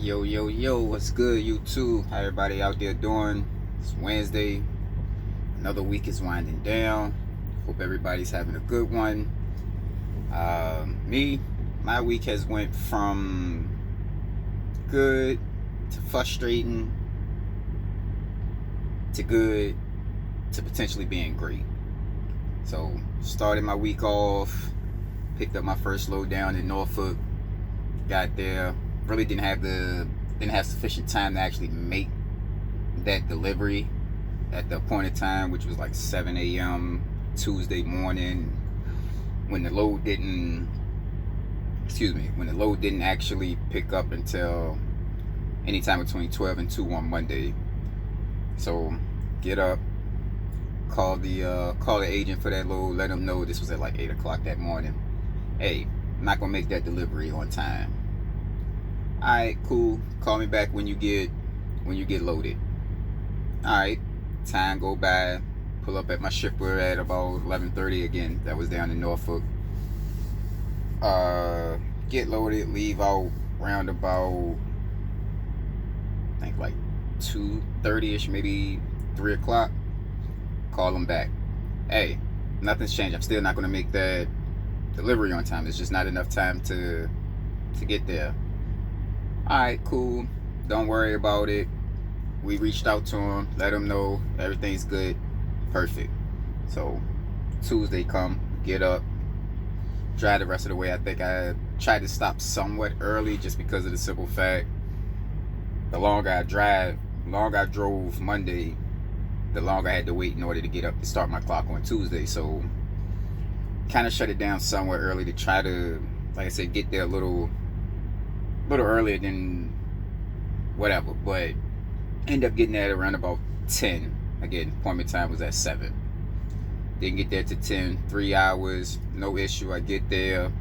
Yo, yo, yo, what's good, YouTube? How everybody out there doing? It's Wednesday. Another week is winding down. Hope everybody's having a good one. My week has went from good to frustrating to good to potentially being great. So, started my week off, picked up my first load down in Norfolk, got there, really didn't have sufficient time to actually make that delivery at the appointed time, which was like 7 a.m. Tuesday morning, when the load didn't actually pick up until anytime between 12 and 2 on Monday. So get up, call the agent for that load, let them know this was at like 8 o'clock that morning. Hey, I'm not gonna make that delivery on time. Alright, cool. Call me back when you get loaded. Alright, time go by. Pull up at my shipper at about 11:30 again. That was down in Norfolk. Get loaded, leave out round about, I think like 2:30ish, maybe 3 o'clock. Call them back. Hey, nothing's changed. I'm still not gonna make that delivery on time. It's just not enough time to get there. Alright, cool. Don't worry about it. We reached out to him, let him know everything's good. Perfect. So Tuesday come, get up, drive the rest of the way. I think I tried to stop somewhat early just because of the simple fact, the longer I drove Monday, the longer I had to wait in order to get up to start my clock on Tuesday. So kind of shut it down somewhat early to try to, like I said, get there a little earlier than whatever, but end up getting there at around about 10. Again, appointment time was at 7. Didn't get there to 10, 3 hours, no issue. I get there,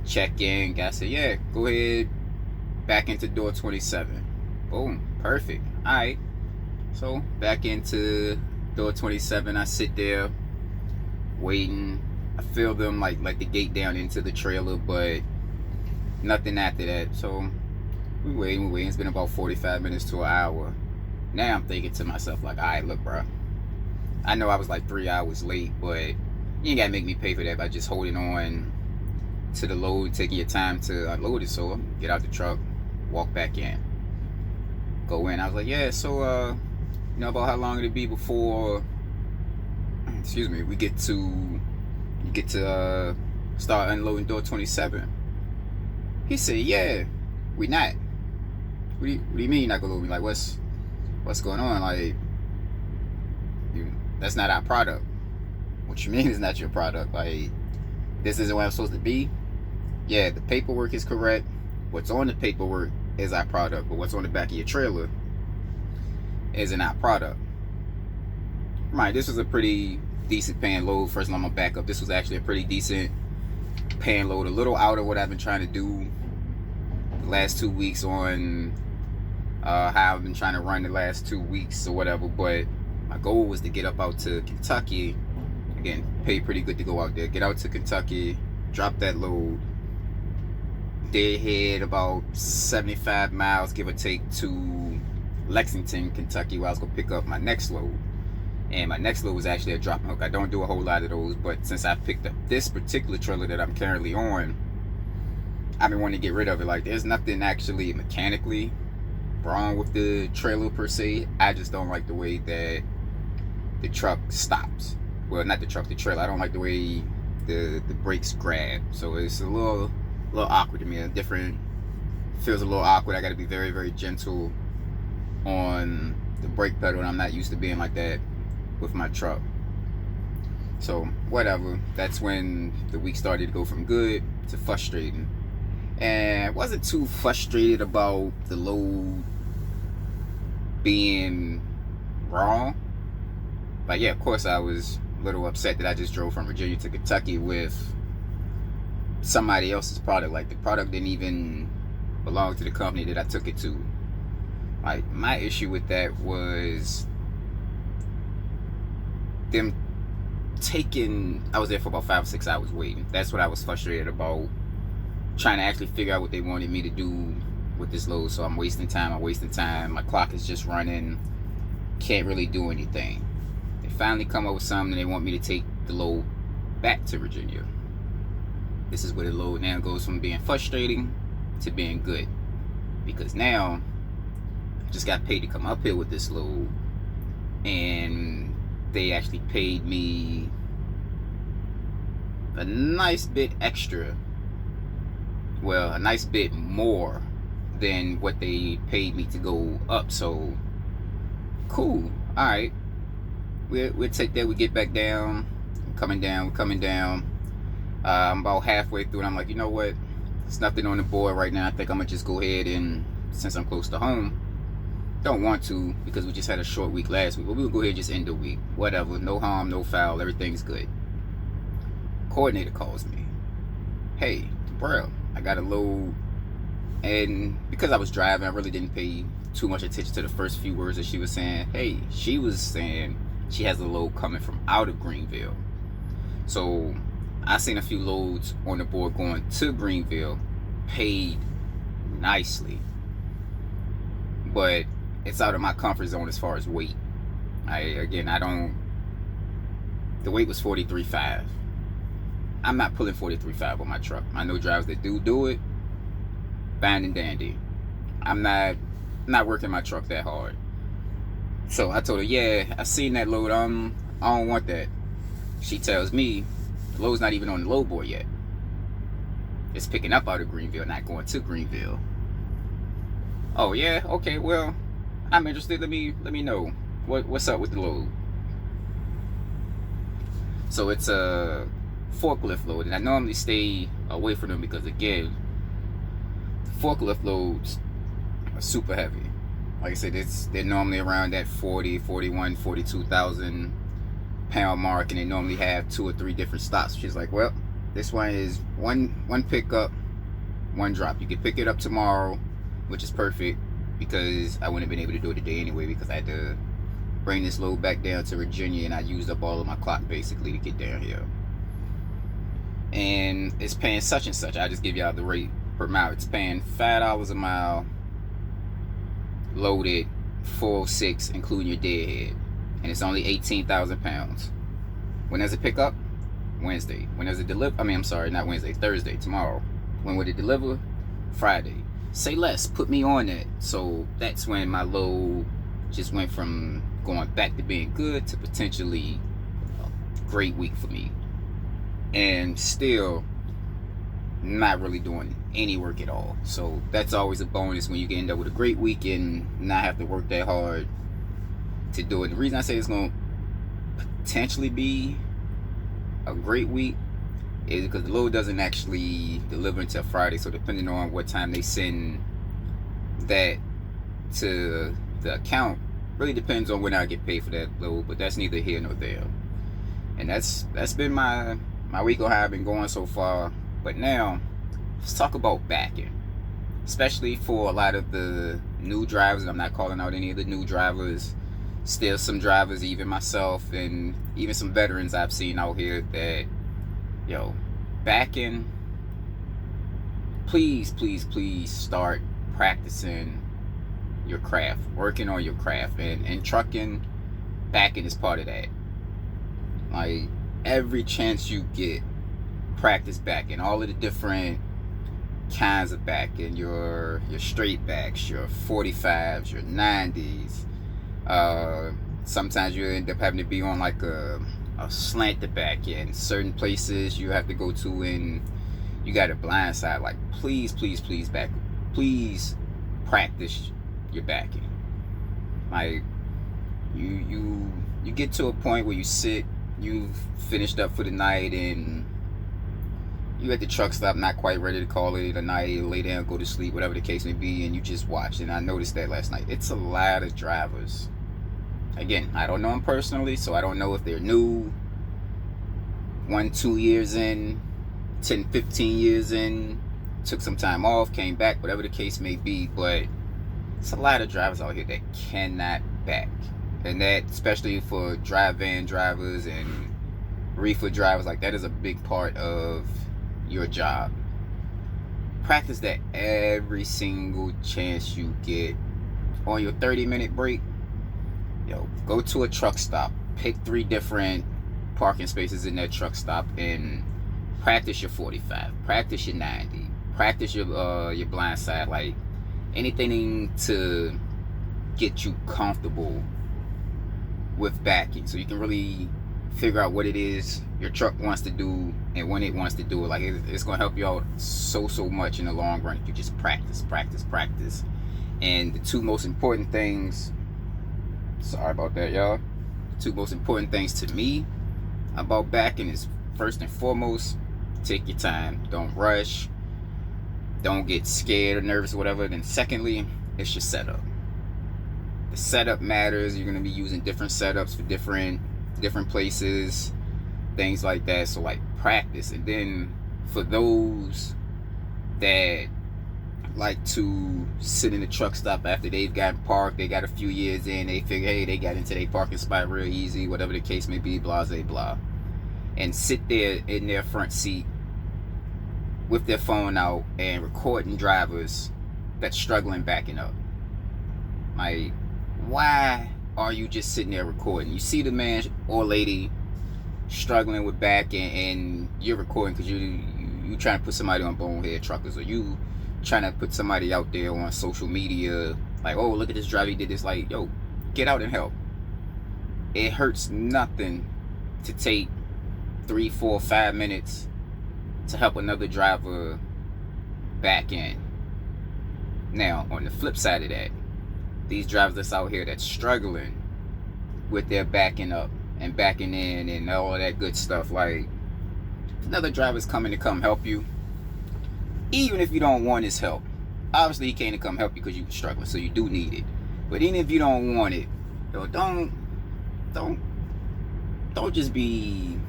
check in, guy said, yeah, go ahead, back into door 27. Boom, perfect. Alright, so back into door 27. I sit there waiting. I feel them like the gate down into the trailer, but nothing after that. So we waiting. It's been about 45 minutes to an hour. Now I'm thinking to myself, like, alright, look, bro, I know I was like 3 hours late, but you ain't gotta make me pay for that by just holding on to the load, taking your time to unload it. So get out the truck, walk back in, go in. I was like, yeah, so about how long it'll be before we get to start unloading door 27. He said, yeah, we not. What do you mean you're not gonna load me? Like, what's going on? Like, that's not our product. What you mean it's not your product? Like, this isn't what I'm supposed to be? Yeah, the paperwork is correct. What's on the paperwork is our product, but what's on the back of your trailer isn't our product. Right, this was a pretty decent paying load. First, I'm gonna back up. This was actually a pretty decent paying load, a little out of what I've been trying to do the last 2 weeks on how I've been trying to run the last 2 weeks or whatever. But my goal was to get up out to Kentucky. Again, pay pretty good to go out there. Get out to Kentucky, drop that load. They head about 75 miles, give or take, to Lexington, Kentucky, where I was gonna pick up my next load. And my next load was actually a drop hook. I don't do a whole lot of those, but since I picked up this particular trailer that I'm currently on, I've been wanting to get rid of it. Like, there's nothing actually mechanically wrong with the trailer per se. I just don't like the way that the truck stops. Well, not the truck, the trailer. I don't like the way the brakes grab. So it's a little awkward to me. Feels a little awkward. I got to be very, very gentle on the brake pedal, and I'm not used to being like that with my truck. So whatever, that's when the week started to go from good to frustrating. And wasn't too frustrated about the load being wrong. Like, yeah, of course I was a little upset that I just drove from Virginia to Kentucky with somebody else's product. Like, the product didn't even belong to the company that I took it to. Like, my issue with that was them I was there for about 5 or 6 hours waiting. That's what I was frustrated about, trying to actually figure out what they wanted me to do with this load, so I'm wasting time. My clock is just running. Can't really do anything. They finally come up with something. They want me to take the load back to Virginia. This is where the load now goes from being frustrating to being good, because now I just got paid to come up here with this load, and they actually paid me a nice bit extra. Well, a nice bit more than what they paid me to go up. So cool. All right, we'll take that. We get back down. We're coming down. I'm about halfway through, and I'm like, you know what? There's nothing on the board right now. I think I'm gonna just go ahead and, since I'm close to home, don't want to because we just had a short week last week, but we'll go ahead and just end the week. Whatever, no harm, no foul, everything's good. Coordinator calls me. Hey, bro, I got a load, and because I was driving, I really didn't pay too much attention to the first few words that she was saying. Hey, she was saying she has a load coming from out of Greenville. So I seen a few loads on the board going to Greenville, paid nicely, but it's out of my comfort zone as far as weight. The weight was 43.5. I'm not pulling 43.5 on my truck. I know drivers that do it, fine and dandy. I'm not working my truck that hard. So I told her, yeah, I seen that load. I don't want that. She tells me the load's not even on the load board yet. It's picking up out of Greenville, not going to Greenville. Oh yeah, okay, well, I'm interested. Let me know what's up with the load. So it's a forklift load, and I normally stay away from them because, again, forklift loads are super heavy. Like I said, they're normally around that 40, 41, 42,000 pound mark, and they normally have 2 or 3 different stops. She's like, well, this one is one pickup, one drop. You can pick it up tomorrow, which is perfect because I wouldn't have been able to do it today anyway because I had to bring this load back down to Virginia, and I used up all of my clock basically to get down here. And it's paying such and such. I just give y'all the rate per mile. It's paying $5 a mile, loaded, 406, including your deadhead, and it's only 18,000 pounds. When does it pick up? Wednesday. When does it deliver? Not Wednesday, Thursday, tomorrow. When would it deliver? Friday. Say less, put me on that. So that's when my load just went from going back to being good to potentially a great week for me. And still not really doing any work at all. So that's always a bonus when you can end up with a great week and not have to work that hard to do it. The reason I say it's going to potentially be a great week is because the load doesn't actually deliver until Friday. So depending on what time they send that to the account really depends on when I get paid for that load. But that's neither here nor there. And that's been my week on how I've been going so far. But now let's talk about backing, especially for a lot of the new drivers. I'm not calling out any of the new drivers. Still some drivers, even myself, and even some veterans I've seen out here that, backing, please start practicing your craft, working on your craft. And trucking, backing is part of that. Like, every chance you get, practice backing. All of the different kinds of backing. Your straight backs, your 45s, your 90s. Sometimes you end up having to be on like a slanted back. In certain places you have to go to and you got a blind side. Like, please back. Please practice your backing. Like, you get to a point where you sit, you've finished up for the night, and you at the truck stop, not quite ready to call it a night, lay down, go to sleep, whatever the case may be, and you just watch. And I noticed that last night. It's a lot of drivers. Again, I don't know them personally, so I don't know if they're new, 1-2 years in, 10-15 years in, took some time off, came back, whatever the case may be. But it's a lot of drivers out here that cannot back. And that, especially for drive van drivers and reefer drivers, like, that is a big part of your job. Practice that every single chance you get. On your 30-minute break, go to a truck stop. Pick 3 different parking spaces in that truck stop and practice your 45. Practice your 90. Practice your blind side. Like, anything to get you comfortable with backing, so you can really figure out what it is your truck wants to do and when it wants to do it. Like, it's going to help you out so much in the long run if you just practice. And the 2 most important things, sorry about that, y'all. 2 most important things to me about backing is, first and foremost, take your time. Don't rush. Don't get scared or nervous or whatever. Then secondly, it's your setup. The setup matters. You're going to be using different setups for different places, things like that. So, like, practice. And then for those that like to sit in the truck stop after they've gotten parked, they got a few years in, they figure, hey, they got into their parking spot real easy, whatever the case may be, blah, blah, blah, and sit there in their front seat with their phone out and recording drivers that's struggling backing up. Like, why are you just sitting there recording? You see the man or lady struggling with backing, and you're recording because you trying to put somebody on Bonehead Truckers, or you trying to put somebody out there on social media, like, oh, look at this driver, he did this. Like, yo, get out and help. It hurts nothing to take 3, 4, 5 minutes to help another driver back in. Now, on the flip side of that, these drivers that's out here that's struggling with their backing up and backing in and all of that good stuff, like, another driver's coming to come help you, even if you don't want his help. Obviously, he came to come help you because you were struggling, so you do need it. But even if you don't want it, don't just be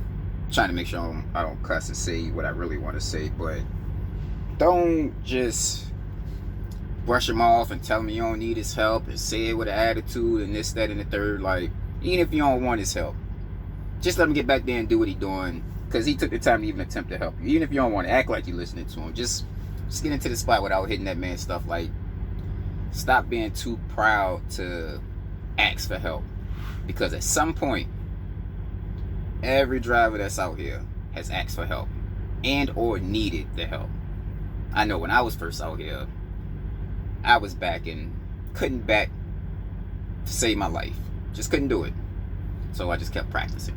trying to make sure I don't cuss and say what I really want to say. But don't just brush him off and tell him you don't need his help and say it with an attitude and this, that, and the third. Like, even if you don't want his help, just let him get back there and do what he's doing, because he took the time to even attempt to help you. Even if you don't want to act like you're listening to him, just get into the spot without hitting that man's stuff. Like, stop being too proud to ask for help, because at some point, every driver that's out here has asked for help and or needed the help. I know when I was first out here, I was backing, couldn't back to save my life. Just couldn't do it. So I just kept practicing.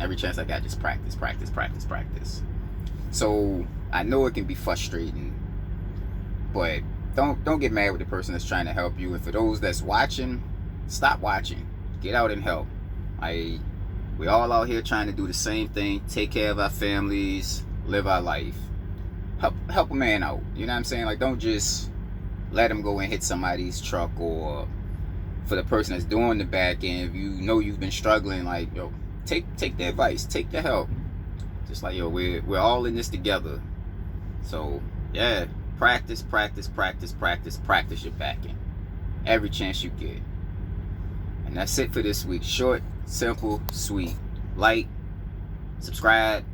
Every chance I got, just practice. So I know it can be frustrating, but don't get mad with the person that's trying to help you. And for those that's watching, stop watching. Get out and help. We all out here trying to do the same thing, take care of our families, live our life. Help a man out. You know what I'm saying? Like, don't just let him go and hit somebody's truck. Or for the person that's doing the back end, if you know you've been struggling, like, yo, take the advice, take the help. Just like, yo, we're all in this together. So yeah, practice your backing every chance you get. And that's it for this week. Short, simple, sweet. Like, subscribe,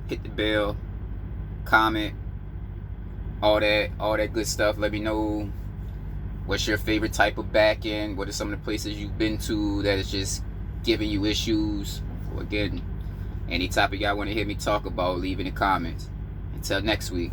hit the bell, comment, all that good stuff. Let me know what's your favorite type of backing. What are some of the places you've been to that is just giving you issues? Or again, any topic y'all want to hear me talk about, leave in the comments. Until next week.